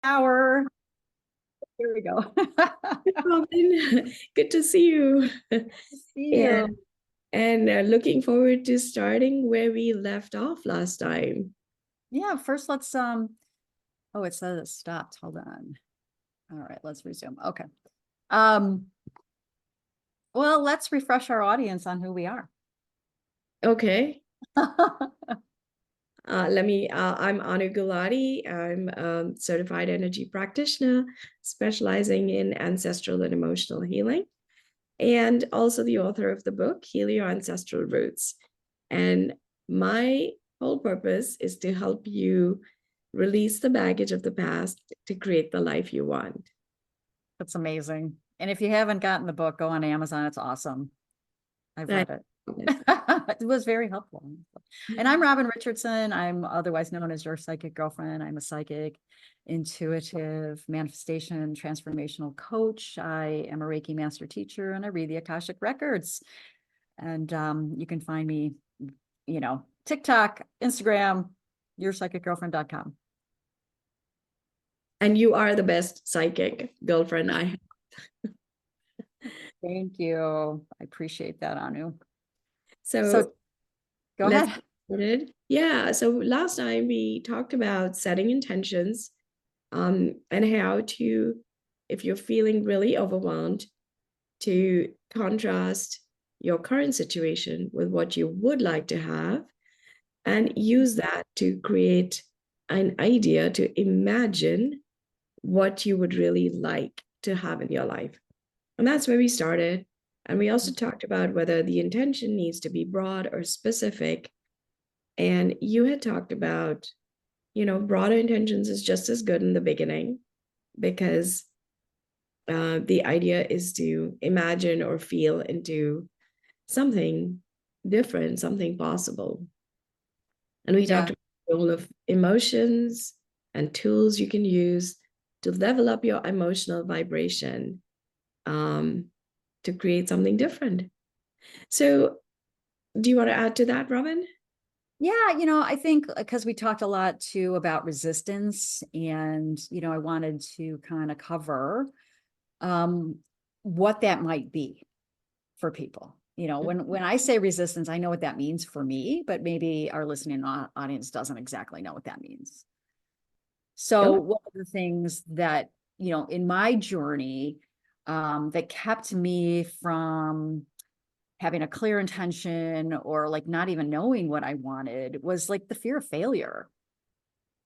Hour. Here we go. Robin, good to see you. See you. And looking forward to starting where we left off last time. Yeah, first let's oh, it says it stopped. Hold on. All right, let's resume. Okay. Um, well, let's refresh our audience on who we are. Okay. I'm Anu Gulati. I'm a certified energy practitioner specializing in ancestral and emotional healing, and also the author of the book, Heal Your Ancestral Roots. And my whole purpose is to help you release the baggage of the past to create the life you want. That's amazing. And if you haven't gotten the book, go on Amazon. It's awesome. I've read it. It was very helpful. And I'm Robin Richardson. I'm otherwise known as your psychic girlfriend. I'm a psychic, intuitive, manifestation, transformational coach. I am a Reiki master teacher and I read the Akashic records. And you can find me, TikTok, Instagram, yourpsychicgirlfriend.com. And you are the best psychic girlfriend I have. Thank you. I appreciate that, Anu. So Go let's ahead. get started. Yeah. So last time we talked about setting intentions, and how to, if you're feeling really overwhelmed, to contrast your current situation with what you would like to have and use that to create an idea to imagine what you would really like to have in your life. And that's where we started. And we also talked about whether the intention needs to be broad or specific. And you had talked about, broader intentions is just as good in the beginning because the idea is to imagine or feel into something different, something possible. And we talked Yeah. about the role of emotions and tools you can use to level up your emotional vibration, um, to create something different. So, do you want to add to that, Robin? Yeah, I think because we talked a lot too about resistance, and I wanted to kind of cover um, what that might be for people. When I say resistance, I know what that means for me, but maybe our listening audience doesn't exactly know what that means. So Okay. one of the things that, in my journey, that kept me from having a clear intention or like not even knowing what I wanted was like the fear of failure,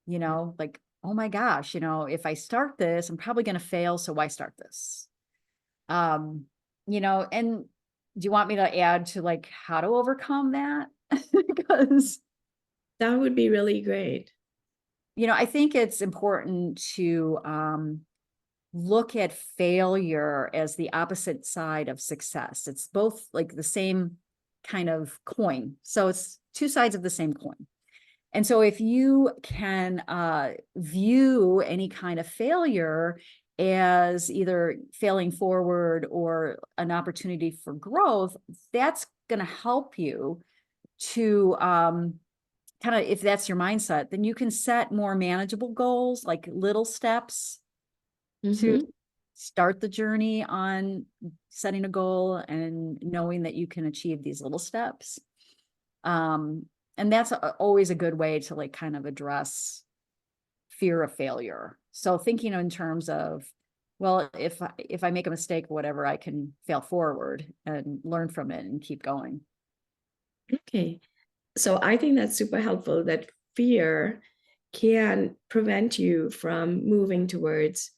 like, oh my gosh, if I start this, I'm probably going to fail. So why start this? Um, and do you want me to add to like how to overcome that? Because, That would be really great. I think it's important to look at failure as the opposite side of success. It's both like the same kind of coin. So it's two sides of the same coin. And so if you can view any kind of failure as either failing forward or an opportunity for growth, that's going to help you to kind of, if that's your mindset, then you can set more manageable goals, like little steps to Mm-hmm. start the journey on setting a goal and knowing that you can achieve these little steps. And that's always a good way to like kind of address fear of failure. So thinking in terms of, well, if I make a mistake or whatever, I can fail forward and learn from it and keep going. Okay. So I think that's super helpful that fear can prevent you from moving towards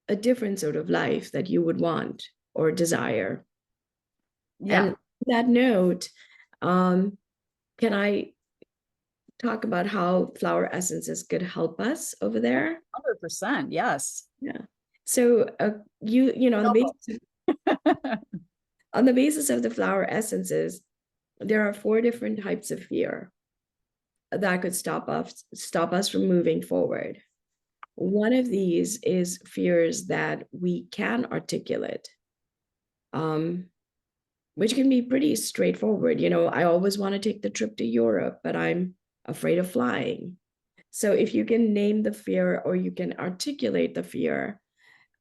a different sort of life that you would want or desire. And Yeah, on that note, um, can I talk about how flower essences could help us over there? 100%. Yes. Yeah. So on the basis of the flower essences, there are four different types of fear that could stop us from moving forward. One of these is fears that we can articulate, um, which can be pretty straightforward. I always want to take the trip to Europe, but I'm afraid of flying. So if you can name the fear or you can articulate the fear,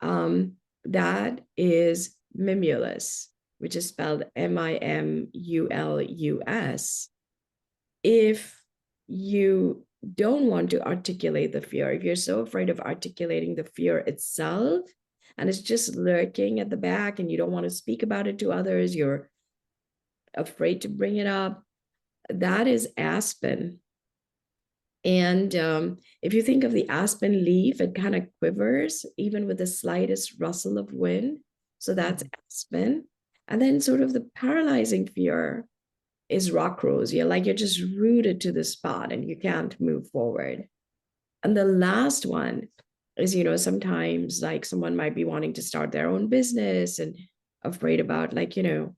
that is mimulus, which is spelled Mimulus. If you don't want to articulate the fear, if you're so afraid of articulating the fear itself, and it's just lurking at the back and you don't want to speak about it to others, you're afraid to bring it up, that is aspen. And if you think of the aspen leaf, it kind of quivers even with the slightest rustle of wind. So that's aspen. And then sort of the paralyzing fear is rock rose. You're just rooted to the spot and you can't move forward. And the last one is, sometimes like someone might be wanting to start their own business and afraid about how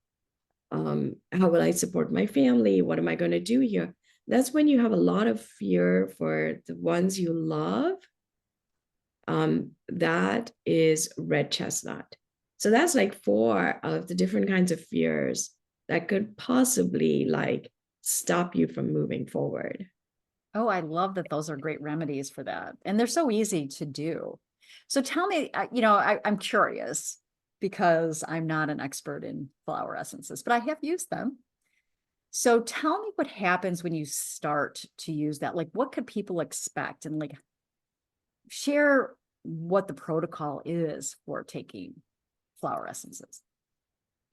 will I support my family? What am I going to do here? That's when you have a lot of fear for the ones you love. That is red chestnut. So that's like 4 of the different kinds of fears that could possibly like stop you from moving forward. Oh, I love that those are great remedies for that. And they're so easy to do. So tell me, I'm curious because I'm not an expert in flower essences, but I have used them. So tell me what happens when you start to use that. Like, what could people expect? And like, share what the protocol is for taking flower essences.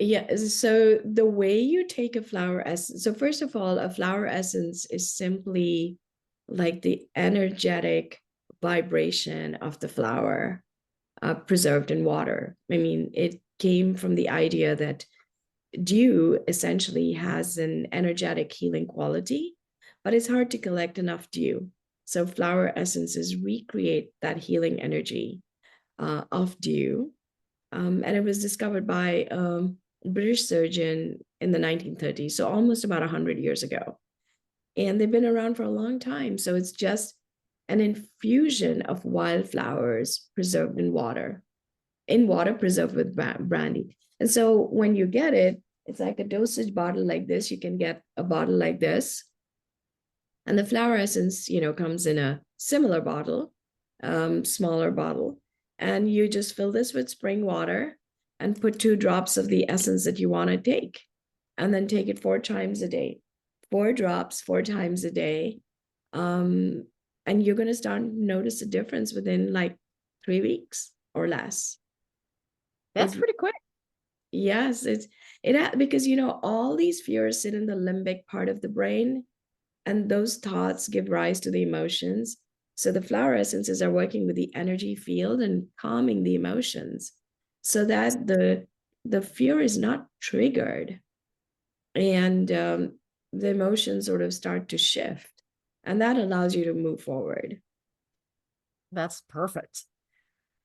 Yeah, so the way you take a flower essence, so first of all, a flower essence is simply like the energetic vibration of the flower preserved in water. I mean, it came from the idea that dew essentially has an energetic healing quality, but it's hard to collect enough dew. So flower essences recreate that healing energy of dew. And it was discovered by a British surgeon in the 1930s, so almost about 100 years ago. And they've been around for a long time. So it's just an infusion of wildflowers preserved in water preserved with brandy. And so when you get it, it's like a dosage bottle like this. You can get a bottle like this. And the flower essence, comes in a similar bottle, smaller bottle. And you just fill this with spring water and put 2 drops of the essence that you want to take. And then take it 4 times a day. 4 drops, 4 times a day. And you're going to start to notice a difference within like 3 weeks or less. That's pretty quick. Yes, because all these fears sit in the limbic part of the brain, and those thoughts give rise to the emotions. So the flower essences are working with the energy field and calming the emotions, so that the fear is not triggered, and the emotions sort of start to shift, and that allows you to move forward. That's perfect.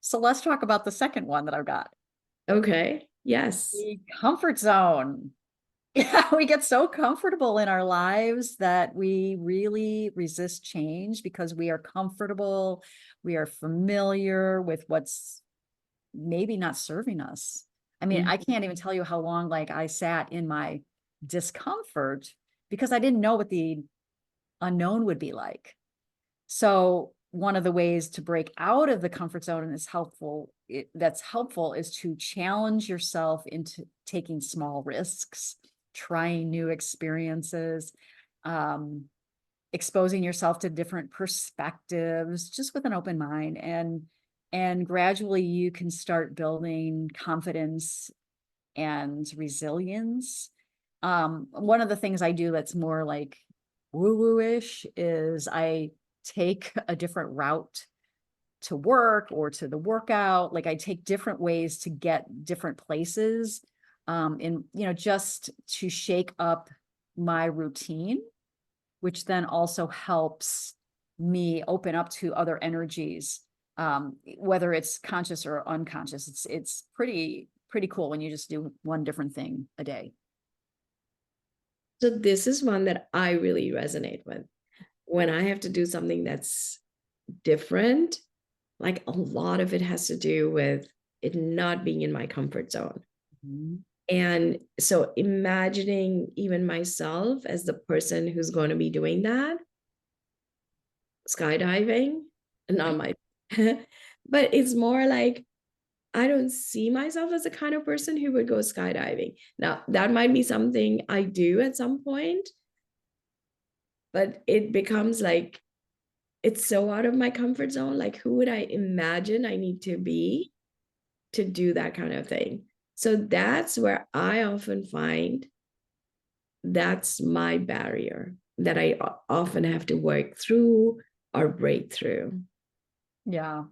So let's talk about the second one that I've got. Okay. Yes. The comfort zone. Yeah, we get so comfortable in our lives that we really resist change because we are comfortable. We are familiar with what's maybe not serving us. I mean, I can't even tell you how long like I sat in my discomfort because I didn't know what the unknown would be like. So one of the ways to break out of the comfort zone is that's helpful is to challenge yourself into taking small risks, trying new experiences, exposing yourself to different perspectives, just with an open mind. And gradually you can start building confidence and resilience. One of the things I do that's more like woo-woo-ish is I take a different route to work or to the workout. Like I take different ways to get different places, in, just to shake up my routine, which then also helps me open up to other energies, whether it's conscious or unconscious. It's pretty cool when you just do one different thing a day. So this is one that I really resonate with. When I have to do something that's different, like a lot of it has to do with it not being in my comfort zone. Mm-hmm. And so imagining even myself as the person who's going to be doing that. skydiving, not my, but it's more like I don't see myself as the kind of person who would go skydiving. Now, that might be something I do at some point, but it becomes like it's so out of my comfort zone. Like, who would I imagine I need to be to do that kind of thing? So that's where I often find that's my barrier that I often have to work through or break through. Yeah.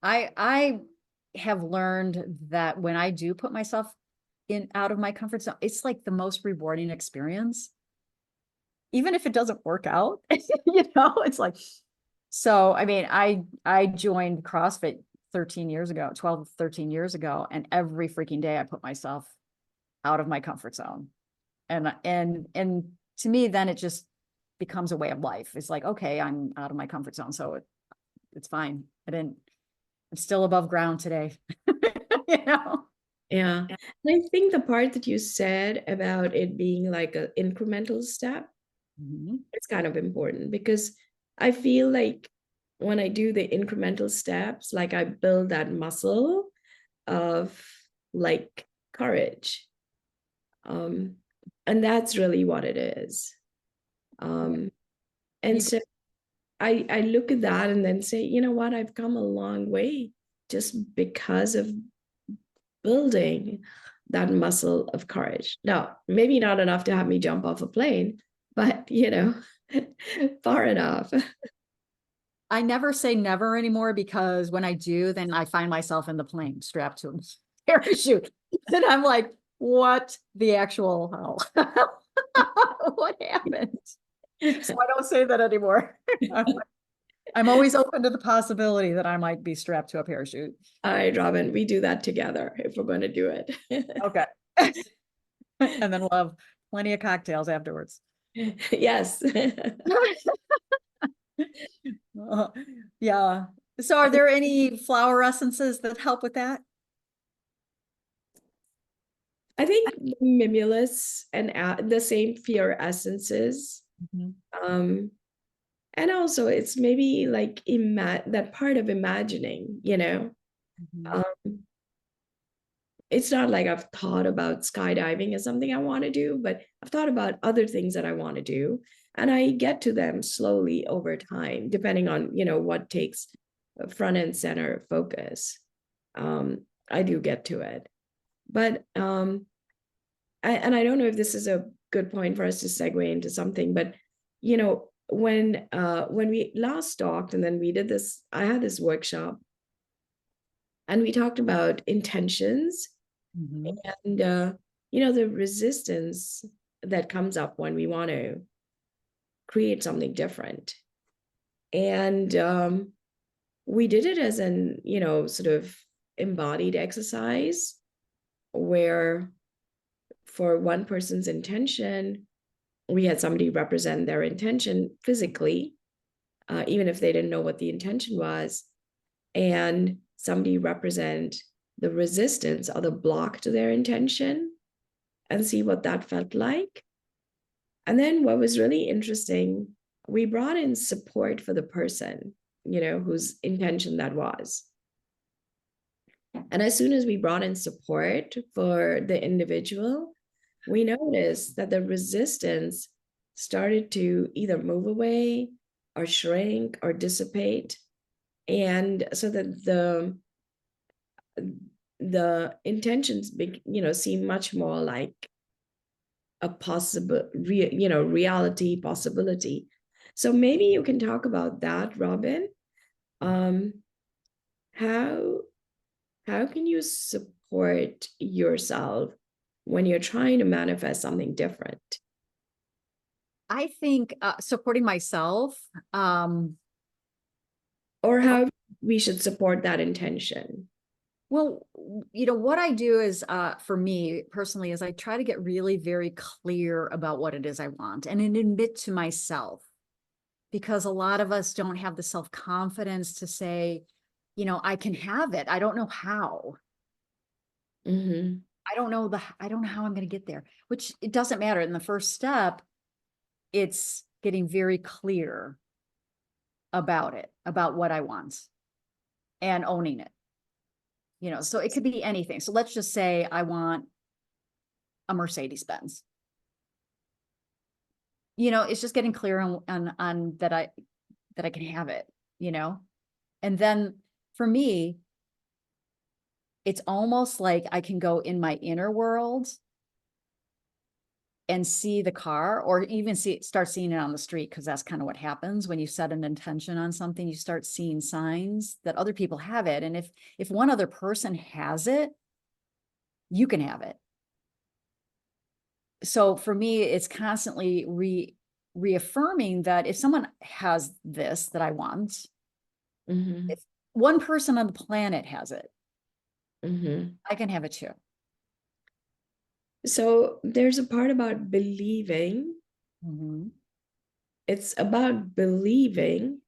I have learned that when I do put myself in out of my comfort zone, it's like the most rewarding experience. Even if it doesn't work out, it's like, so I mean, I joined CrossFit 13 years ago, 12, 13 years ago, and every freaking day I put myself out of my comfort zone. And to me, then it just becomes a way of life. It's like, okay, I'm out of my comfort zone, so it's fine. I'm still above ground today. you know? Yeah. And I think the part that you said about it being like an incremental step, Mhm. it's kind of important because I feel like when I do the incremental steps, like I build that muscle of like courage. Um, and that's really what it is. Yeah. Um, and You, so I look at that and then say, you know what, I've come a long way just because of building that muscle of courage. Now, maybe not enough to have me jump off a plane, but far enough. I never say never anymore because when I do, then I find myself in the plane strapped to a parachute. And I'm like, what the actual hell? What happened? So I don't say that anymore. I'm always open to the possibility that I might be strapped to a parachute. All right, Robin, we do that together if we're going to do it. Okay. And then we'll have plenty of cocktails afterwards. Yes. Yeah. So are there any flower essences that help with that? I think the mimulus and the same fear essences. Mhm. Um, and also it's maybe like that part of imagining, Mhm. um, it's not like I've thought about skydiving as something I want to do, but I've thought about other things that I want to do. And I get to them slowly over time, depending on, what takes front and center focus. I do get to it. But and I don't know if this is a good point for us to segue into something, but when we last talked and then we did this, I had this workshop and we talked about intentions Mhm. and the resistance that comes up when we want to create something different. And we did it as an sort of embodied exercise where for one person's intention we had somebody represent their intention physically, even if they didn't know what the intention was, and somebody represent the resistance or the block to their intention and see what that felt like. And then what was really interesting, we brought in support for the person, whose intention that was. And as soon as we brought in support for the individual, we noticed that the resistance started to either move away or shrink or dissipate. And so that the intentions seem much more like a possible reality possibility. So maybe you can talk about that, Robin. um how how can you support yourself when you're trying to manifest something different, I think supporting myself, or how we should support that intention? well, what I do is, for me personally, is I try to get really very clear about what it is I want and then admit to myself, because a lot of us don't have the self-confidence to say, I can have it. I don't know how. Mm-hmm. I don't know how I'm going to get there, which it doesn't matter. In the first step, it's getting very clear about it, about what I want, and owning it. So it could be anything. So let's just say I want a Mercedes Benz. It's just getting clear on that I can have it, and then for me, it's almost like I can go in my inner world and see the car, or even start seeing it on the street, because that's kind of what happens when you set an intention on something. You start seeing signs that other people have it, and if one other person has it, you can have it. So for me, it's constantly reaffirming that if someone has this that I want, Mm-hmm. if one person on the planet has it, Mm-hmm. I can have it too. So there's a part about believing. Mm-hmm. It's about believing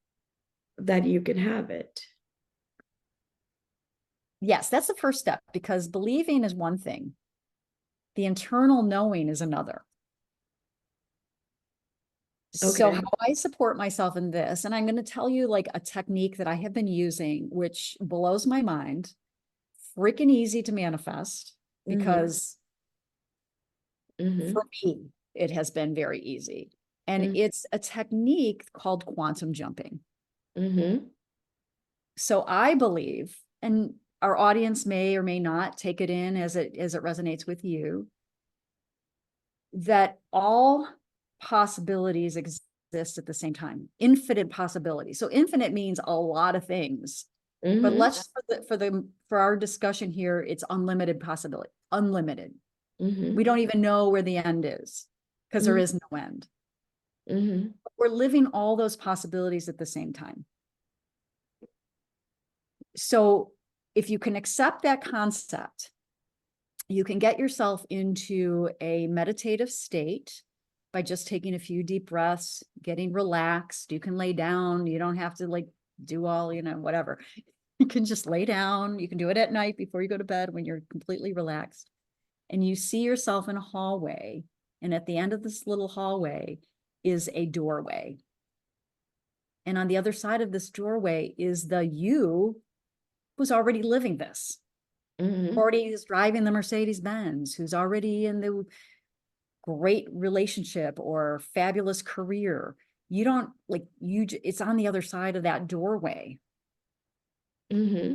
that you can have it. Yes, that's the first step, because believing is one thing. The internal knowing is another. So Okay. how I support myself in this, and I'm going to tell you like a technique that I have been using, which blows my mind, freaking easy to manifest, Mm-hmm. because Mm-hmm. for me, it has been very easy. And Mm-hmm. it's a technique called quantum jumping. Mm-hmm. So I believe, and our audience may or may not take it in as it resonates with you, that all possibilities exist at the same time, infinite possibilities. So infinite means a lot of things, but Mm-hmm. let's for our discussion here, it's unlimited possibility, unlimited. Mm-hmm. We don't even know where the end is, because there is no end. Mm-hmm. We're living all those possibilities at the same time. So if you can accept that concept, you can get yourself into a meditative state by just taking a few deep breaths, getting relaxed. You can lay down. You don't have to like do all, whatever. You can just lay down. You can do it at night before you go to bed when you're completely relaxed. And you see yourself in a hallway. And at the end of this little hallway is a doorway. And on the other side of this doorway is the you who's already living this, Mm-hmm. already is driving the Mercedes Benz, who's already in the great relationship or fabulous career. You don't like it's on the other side of that doorway. Mm-hmm.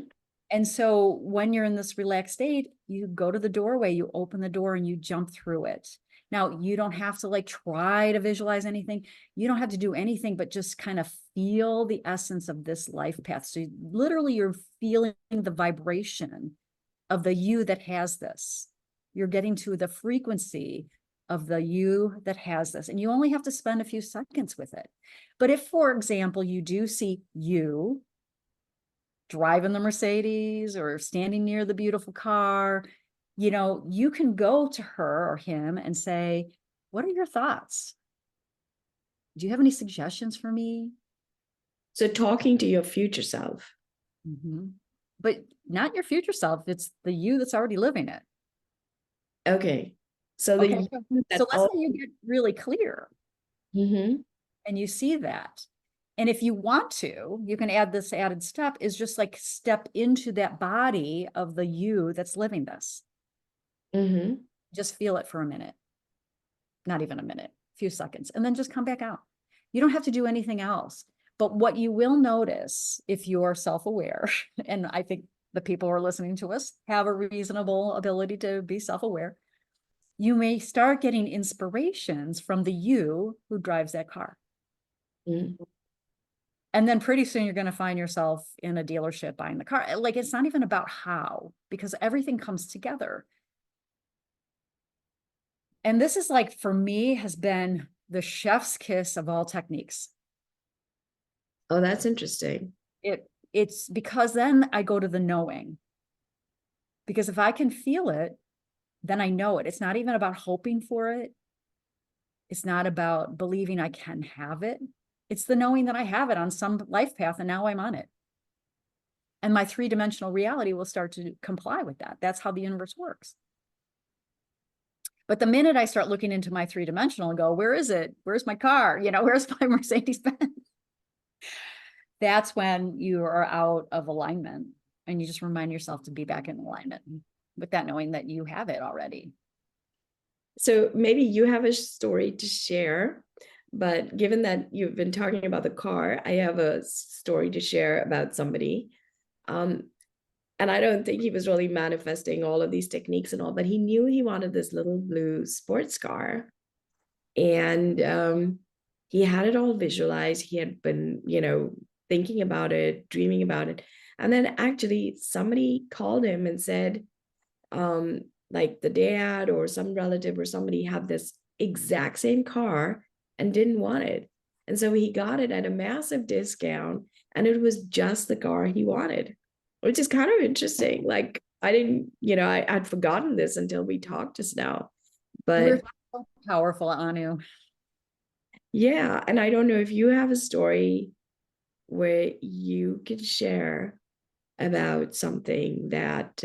And so when you're in this relaxed state, you go to the doorway, you open the door and you jump through it. Now, you don't have to like try to visualize anything. You don't have to do anything, but just kind of feel the essence of this life path. So literally you're feeling the vibration of the you that has this. You're getting to the frequency of the you that has this. And you only have to spend a few seconds with it. But if, for example, you do see you driving the Mercedes or standing near the beautiful car, you can go to her or him and say, what are your thoughts? Do you have any suggestions for me? So talking to your future self. Mm-hmm. But not your future self. It's the you that's already living it. Okay. So the Okay. you So that let's all. say you get really clear Mm-hmm. and you see that. And if you want to, you can add this added step, is just like step into that body of the you that's living this. Mm-hmm. Just feel it for a minute, not even a minute, a few seconds, and then just come back out. You don't have to do anything else. But what you will notice if you're self-aware, and I think the people who are listening to us have a reasonable ability to be self-aware, you may start getting inspirations from the you who drives that car. Mm-hmm. And then pretty soon you're going to find yourself in a dealership buying the car. Like, it's not even about how, because everything comes together. And this is like, for me, has been the chef's kiss of all techniques. Oh, that's interesting. It's because then I go to the knowing. Because if I can feel it, then I know it. It's not even about hoping for it. It's not about believing I can have it. It's the knowing that I have it on some life path and now I'm on it. And my three-dimensional reality will start to comply with that. That's how the universe works. But the minute I start looking into my three-dimensional and go, where is it? Where's my car? Where's my Mercedes Benz? that's when you are out of alignment, and you just remind yourself to be back in alignment with that, knowing that you have it already. So maybe you have a story to share, but given that you've been talking about the car, I have a story to share about somebody. Um, and I don't think he was really manifesting all of these techniques and all, but he knew he wanted this little blue sports car. And he had it all visualized. He had been, thinking about it, dreaming about it. And then actually somebody called him and said, um, like the dad or some relative or somebody had this exact same car and didn't want it. And so he got it at a massive discount, and it was just the car he wanted, which is kind of interesting. Like I didn't, I'd forgotten this until we talked just now. We're But so powerful, Anu. yeah, and I don't know if you have a story where you can share about something that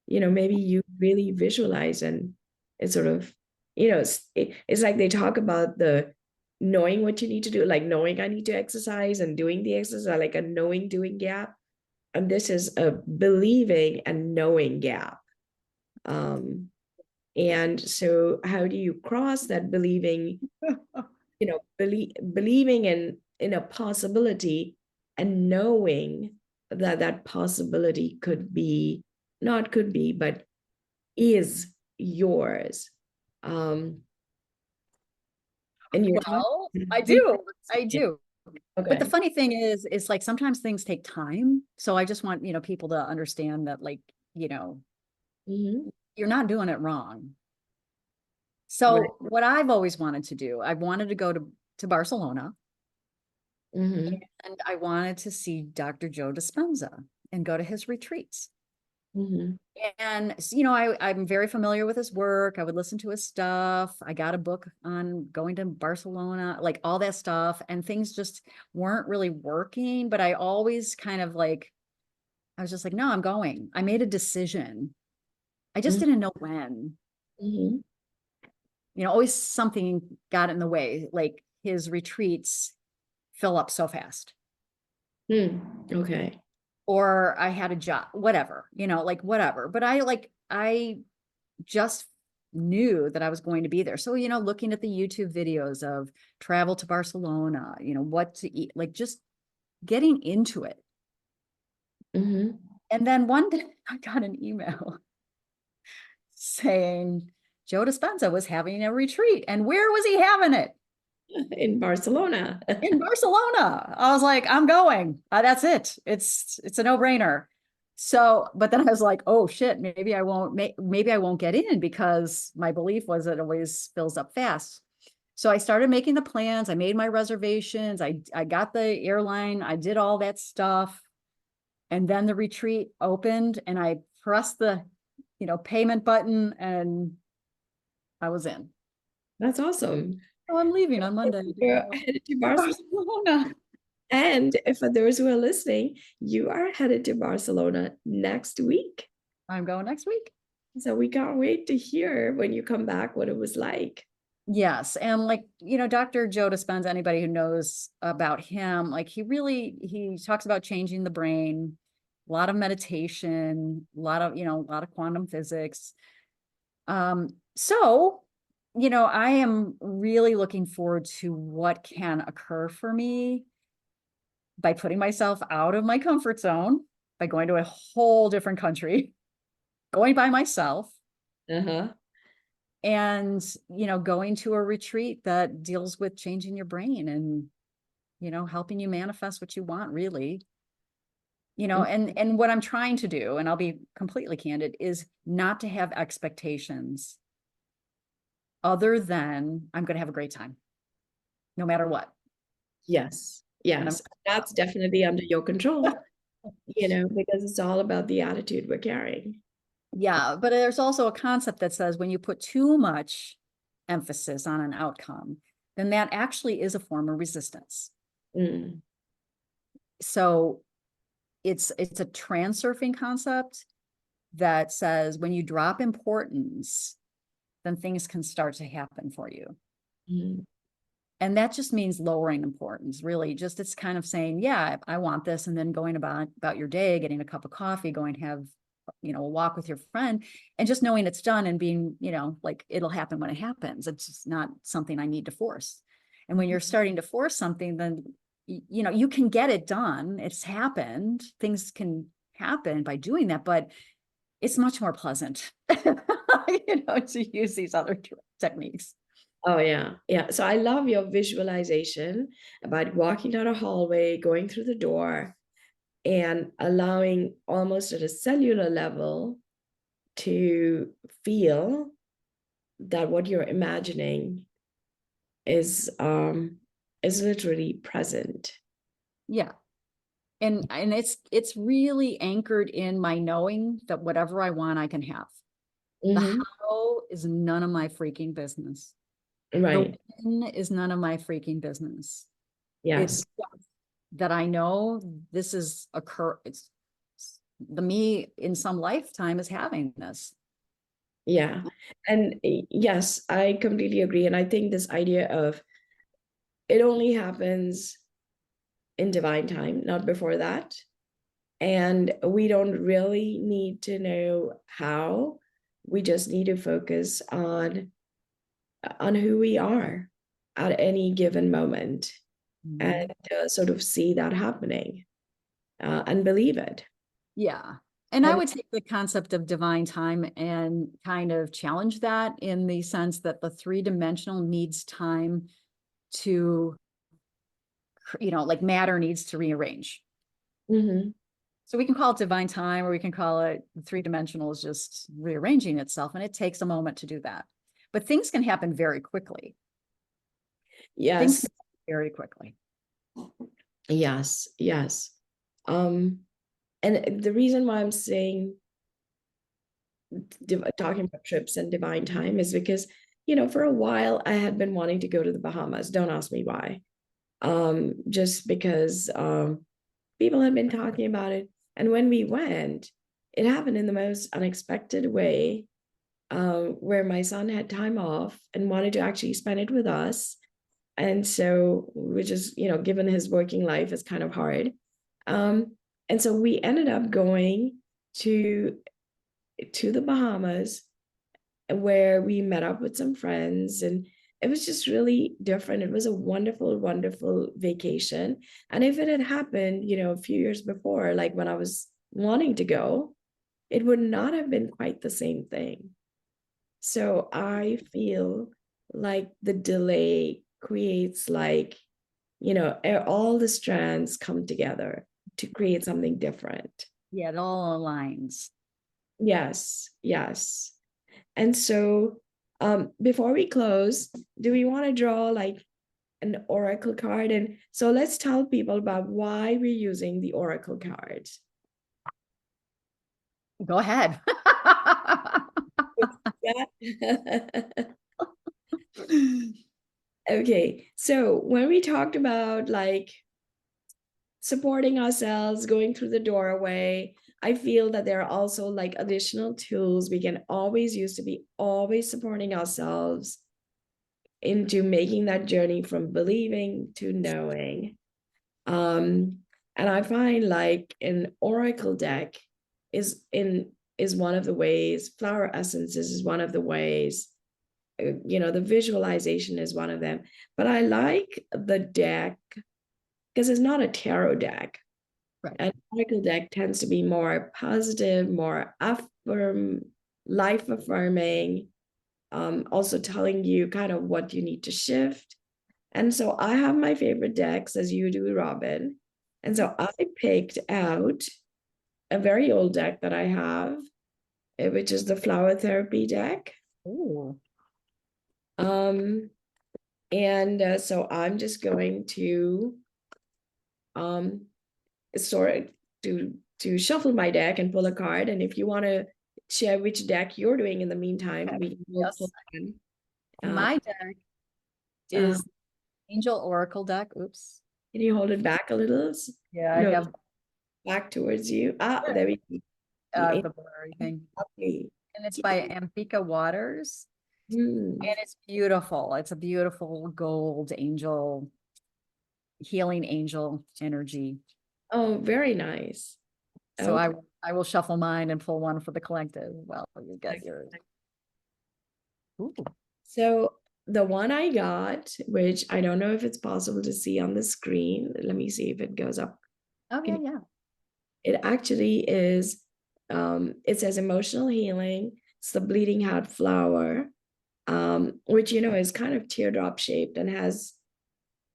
maybe you really visualize, and it's sort of, it's like they talk about the knowing what you need to do, like knowing I need to exercise and doing the exercise, like a knowing doing gap. And this is a believing and knowing gap. And so how do you cross that believing, believing in a possibility and knowing that that possibility could be, not could be, but is yours. um and you're talking, Well, I do. But the okay. funny thing is like sometimes things take time. So I just want, people to understand that, like, Mm-hmm. you're not doing it wrong. Right. So what I've always wanted to do, I wanted to go to Barcelona, Mm-hmm. and I wanted to see Dr. Joe Dispenza and go to his retreats. Mm-hmm. And I'm very familiar with his work. I would listen to his stuff. I got a book on going to Barcelona, like all that stuff, and things just weren't really working. But I always kind of like, I was just like, no, I'm going. I made a decision. I just didn't know when. Mm-hmm. Always something got in the way. Like his retreats fill up so fast, Mm. Okay. or I had a job, whatever, like whatever. But I just knew that I was going to be there. So, looking at the YouTube videos of travel to Barcelona, what to eat, like just getting into it. Mm-hmm. And then one day I got an email saying Joe Dispenza was having a retreat. And where was he having it? In Barcelona. In Barcelona. I was like, I'm going. That's it. It's a no-brainer. So, but then I was like, oh shit, maybe I won't get in, because my belief was that it always fills up fast. So I started making the plans. I made my reservations. I got the airline. I did all that stuff. And then the retreat opened, and I pressed the, payment button, and I was in. That's awesome. So I'm leaving on Monday to You're go headed to to Barcelona. Barcelona. And for those who are listening, you are headed to Barcelona next week. I'm going next week. So we can't wait to hear when you come back what it was like. Yes. And like, Dr. Joe Dispenza, anybody who knows about him, like he talks about changing the brain, a lot of meditation, a lot of quantum physics. So, I am really looking forward to what can occur for me by putting myself out of my comfort zone, by going to a whole different country, going by myself, Uh-huh. and going to a retreat that deals with changing your brain and helping you manifest what you want, really. And what I'm trying to do, and I'll be completely candid, is not to have expectations other than I'm going to have a great time no matter what. Yes. And I'm Yes. That's definitely under your control, because it's all about the attitude we're carrying. Yeah, but there's also a concept that says when you put too much emphasis on an outcome, then that actually is a form of resistance. Mm. So it's a transurfing concept that says when you drop importance, then things can start to happen for you. Mm. And that just means lowering importance, really. Just it's kind of saying, yeah, I want this, and then going about your day, getting a cup of coffee, going have, a walk with your friend, and just knowing it's done and being, like it'll happen when it happens. It's just not something I need to force. And when you're starting to force something, then you can get it done. It's happened. Things can happen by doing that, but it's much more pleasant, to use these other techniques. Oh yeah, yeah. So I love your visualization about walking down a hallway, going through the door, and allowing almost at a cellular level to feel that what you're imagining is literally present. Yeah. And it's really anchored in my knowing that whatever I want, I can have. The Hmm. how is none of my freaking business. The Right. when is none of my freaking business. It's Yes. just that I know this is it's the me in some lifetime is having this. Yeah. And yes, I completely agree. And I think this idea of it only happens in divine time, not before that. And we don't really need to know how. We just need to focus on who we are at any given moment and Mhm. sort of see that happening and believe it. Yeah. And I And would take the concept of divine time and kind of challenge that in the sense that the three-dimensional needs time to, like matter needs to rearrange. mhm, So we can call it divine time, or we can call it three-dimensional is just rearranging itself. And it takes a moment to do that. But things can happen very quickly. Things yes, can happen very quickly. yes, yes. Um, and the reason why I'm saying talking about trips and divine time is because, for a while I had been wanting to go to the Bahamas. Don't ask me why. Just because people had been talking about it. And when we went, it happened in the most unexpected way, where my son had time off and wanted to actually spend it with us. And so, which is, given his working life, is kind of hard. Um, and so we ended up going to the Bahamas, where we met up with some friends, and it was just really different. It was a wonderful, wonderful vacation. And if it had happened, a few years before, like when I was wanting to go, it would not have been quite the same thing. So I feel like the delay creates, like, all the strands come together to create something different. Yeah, it all aligns. Yes, yes. And so, before we close, do we want to draw like an oracle card? And so let's tell people about why we're using the oracle cards. Go ahead. Yeah. Okay, so when we talked about like supporting ourselves, going through the doorway, I feel that there are also like additional tools we can always use to be always supporting ourselves into making that journey from believing to knowing. Um, and I find like an oracle deck is one of the ways, flower essences is one of the ways, the visualization is one of them. But I like the deck because it's not a tarot deck. Right. An oracle deck tends to be more positive, more life affirming, also telling you kind of what you need to shift. And so I have my favorite decks, as you do, Robin. And so I picked out a very old deck that I have, which is the flower therapy deck. Ooh. Um, and so I'm just going to um, sort to shuffle my deck and pull a card. And if you want to share which deck you're doing in the meantime, we can both pull Yes. one. My deck Uh, is Angel Oracle deck. Oops. can you hold it back a little? Yeah, I No, have back towards you. Ah, there we go. The the blurry thing. okay. And it's by Amphika Waters. Mm. And it's beautiful. It's a beautiful gold angel, healing angel energy. Oh, very nice. So Okay. I will shuffle mine and pull one for the collective. Well, you get yours. Ooh. So the one I got, which I don't know if it's possible to see on the screen. Let me see if it goes up. Oh yeah, yeah. It actually is, it says emotional healing. It's the bleeding heart flower, which, is kind of teardrop shaped and it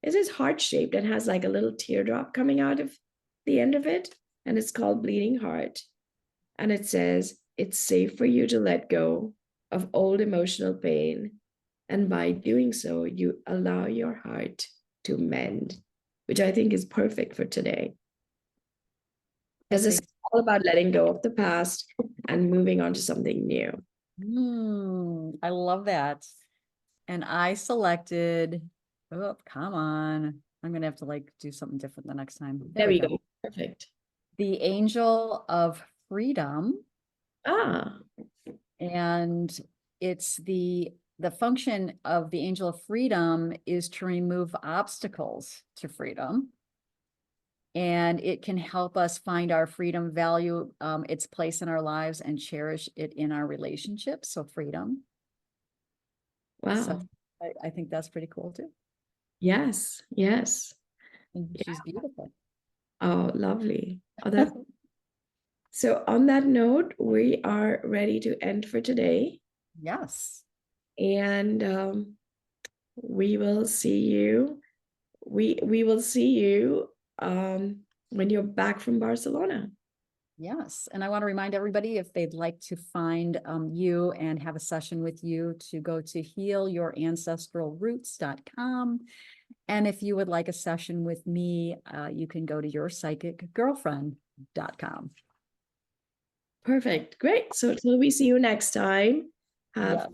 is heart shaped and has like a little teardrop coming out of the end of it. And it's called bleeding heart. And it says, it's safe for you to let go of old emotional pain. And by doing so, you allow your heart to mend, which I think is perfect for today. I Because it's think. all about letting go of the past and moving on to something new. I love that. And I selected, oh, come on. I'm gonna have to like do something different the next time. There There we we go. go. Perfect. The angel of freedom. Ah, And it's the function of the angel of freedom is to remove obstacles to freedom. And it can help us find our freedom, value its place in our lives, and cherish it in our relationships. So freedom. So wow. I think that's pretty cool too. Yes, yes. And Yeah. she's beautiful. Oh, lovely. Oh, that. So on that note, we are ready to end for today. Yes. And we will see you. We will see you when you're back from Barcelona. Yes. And I want to remind everybody, if they'd like to find you and have a session with you, to go to healyourancestralroots.com. And if you would like a session with me, you can go to yourpsychicgirlfriend.com. Perfect. Great. So till we see you next time. Have Yes.